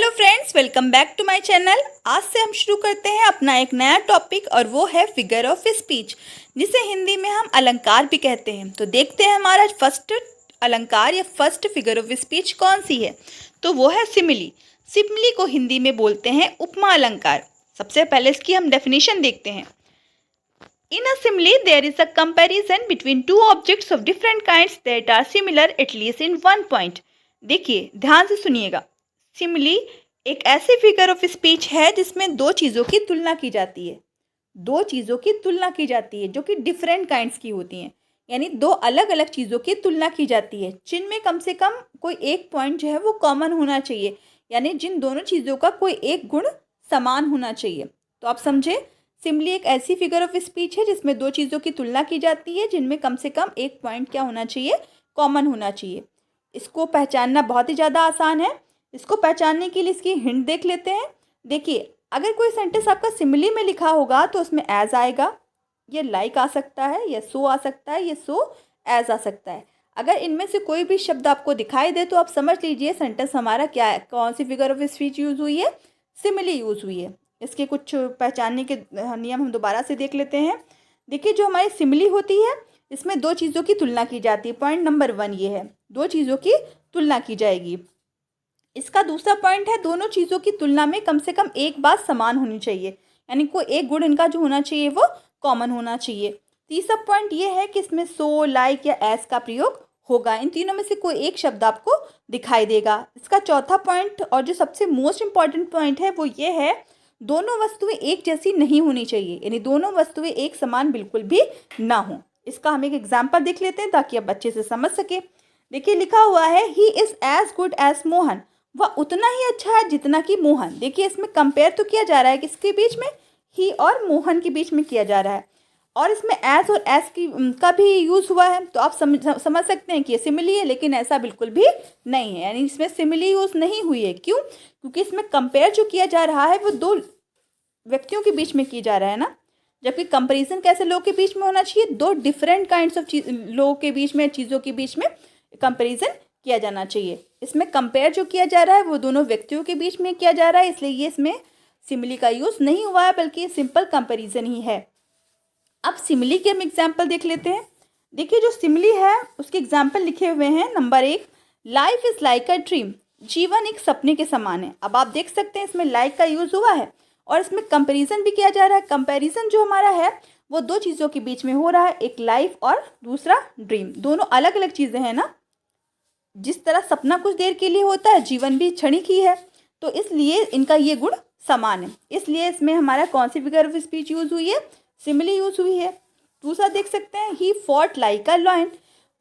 Hello friends, welcome back to my channel. आज से हम शुरू करते हैं अपना एक नया टॉपिक और वो है फिगर ऑफ स्पीच, जिसे हिंदी में हम अलंकार भी कहते हैं। तो देखते हैं हमारा फर्स्ट अलंकार या फर्स्ट फिगर ऑफ स्पीच कौन सी है। तो वो है सिमिली। सिमिली को हिंदी में बोलते हैं उपमा अलंकार। सबसे पहले इसकी हम डेफिनेशन देखते हैं। In a simile, there is a comparison between two objects of different kinds that are similar at least in one point. देखिए, ध्यान से सुनिएगा। सिमिली एक ऐसी फिगर ऑफ स्पीच है जिसमें दो चीज़ों की तुलना की जाती है। दो चीज़ों की तुलना की जाती है जो कि डिफरेंट काइंड्स की होती हैं, यानी दो अलग अलग चीज़ों की तुलना की जाती है जिनमें कम से कम कोई एक पॉइंट जो है वो कॉमन होना चाहिए, यानी जिन दोनों चीज़ों का कोई एक गुण समान होना चाहिए। तो आप समझे, सिमिली एक ऐसी फिगर ऑफ स्पीच है जिसमें दो चीज़ों की तुलना की जाती है जिनमें कम से कम एक पॉइंट क्या होना चाहिए, कॉमन होना चाहिए। इसको पहचानना बहुत ही ज़्यादा आसान है। इसको पहचानने के लिए इसकी हिंट देख लेते हैं। देखिए, अगर कोई सेंटेंस आपका सिमिली में लिखा होगा तो उसमें एज आएगा, ये लाइक आ सकता है, ये सो आ सकता है, ये सो एज आ सकता है। अगर इनमें से कोई भी शब्द आपको दिखाई दे तो आप समझ लीजिए सेंटेंस हमारा क्या है, कौन सी फिगर ऑफ स्पीच यूज़ हुई है, सिमिली यूज़ हुई है। इसके कुछ पहचानने के नियम हम दोबारा से देख लेते हैं। देखिए, जो हमारी सिमिली होती है इसमें दो चीज़ों की तुलना की जाती है। पॉइंट नंबर 1 ये है, दो चीज़ों की तुलना की जाएगी। इसका दूसरा पॉइंट है, दोनों चीज़ों की तुलना में कम से कम एक बात समान होनी चाहिए, यानी कोई एक गुण इनका जो होना चाहिए वो कॉमन होना चाहिए। तीसरा पॉइंट ये है कि इसमें सो, लाइक या एस का प्रयोग होगा। इन तीनों में से कोई एक शब्द आपको दिखाई देगा। इसका चौथा पॉइंट और जो सबसे मोस्ट इम्पॉर्टेंट पॉइंट है वो ये है, दोनों वस्तुएं एक जैसी नहीं होनी चाहिए, यानी दोनों वस्तुएं एक समान बिल्कुल भी ना हो। इसका हम एक एग्जाम्पल देख लेते हैं ताकि आप अच्छे से समझ सके। देखिए, लिखा हुआ है he is as good as Mohan, वह उतना ही अच्छा है जितना कि मोहन। देखिए, इसमें कंपेयर तो किया जा रहा है किसके बीच में, ही और मोहन के बीच में किया जा रहा है, और इसमें एज और एस की का भी यूज़ हुआ है। तो आप समझ सकते हैं कि ये सिमिली है, लेकिन ऐसा बिल्कुल भी नहीं है, यानी इसमें सिमिली यूज़ नहीं हुई है। क्यों? क्योंकि इसमें कंपेयर जो किया जा रहा है वो दो व्यक्तियों के बीच में किया जा रहा है ना, जबकि कंपैरिजन कैसे लोगों के बीच में होना चाहिए, दो डिफरेंट काइंड्स ऑफ लोगों के बीच में, चीज़ों के बीच में कंपैरिजन किया जाना चाहिए। इसमें कंपेयर जो किया जा रहा है वो दोनों व्यक्तियों के बीच में किया जा रहा है, इसलिए ये इसमें सिमिली का यूज़ नहीं हुआ है, बल्कि सिंपल कंपैरिजन ही है। अब सिमिली के हम एग्जाम्पल देख लेते हैं। देखिए, जो सिमिली है उसके एग्जाम्पल लिखे हुए हैं। Number 1, life is like a dream, जीवन एक सपने के समान है। अब आप देख सकते हैं इसमें लाइक का यूज़ हुआ है और इसमें कंपैरिजन भी किया जा रहा है। कंपैरिजन जो हमारा है वो दो चीज़ों के बीच में हो रहा है, एक लाइफ और दूसरा ड्रीम। दोनों अलग अलग चीज़ें हैं ना। जिस तरह सपना कुछ देर के लिए होता है, जीवन भी क्षणिक ही है, तो इसलिए इनका ये गुण समान है। इसलिए इसमें हमारा कौन सी फिगर ऑफ स्पीच यूज़ हुई है, सिमिली यूज़ हुई है। दूसरा देख सकते हैं, he fought like a lion,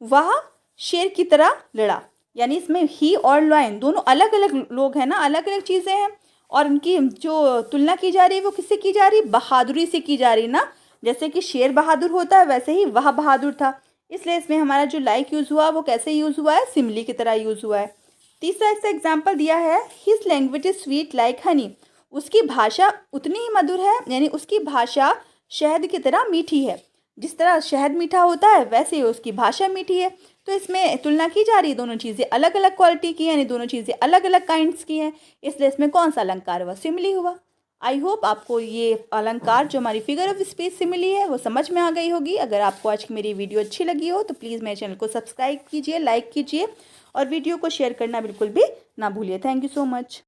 वह शेर की तरह लड़ा, यानी इसमें ही और लॉयन दोनों अलग अलग लोग हैं ना, अलग अलग चीज़ें हैं, और उनकी जो तुलना की जा रही है वो किससे की जा रही है, बहादुरी से की जा रही है ना। जैसे कि शेर बहादुर होता है वैसे ही वह बहादुर था, इसलिए इसमें हमारा जो लाइक यूज़ हुआ वो कैसे यूज़ हुआ है, सिमिली की तरह यूज़ हुआ है। तीसरा इसका एग्जाम्पल दिया है, his language is sweet like Honey, उसकी भाषा उतनी ही मधुर है, यानी उसकी भाषा शहद की तरह मीठी है। जिस तरह शहद मीठा होता है वैसे ही उसकी भाषा मीठी है। तो इसमें तुलना की जा रही है, दोनों चीज़ें अलग अलग क्वालिटी की हैं, यानी दोनों चीज़ें अलग अलग काइंड्स की हैं, इसलिए इसमें कौन सा अलंकार हुआ, सिमिली हुआ। आई होप आपको ये अलंकार जो हमारी फिगर ऑफ स्पीच सिमिली है वो समझ में आ गई होगी। अगर आपको आज की मेरी वीडियो अच्छी लगी हो तो प्लीज़ मेरे चैनल को सब्सक्राइब कीजिए, लाइक कीजिए और वीडियो को शेयर करना बिल्कुल भी ना भूलिए। Thank you so much.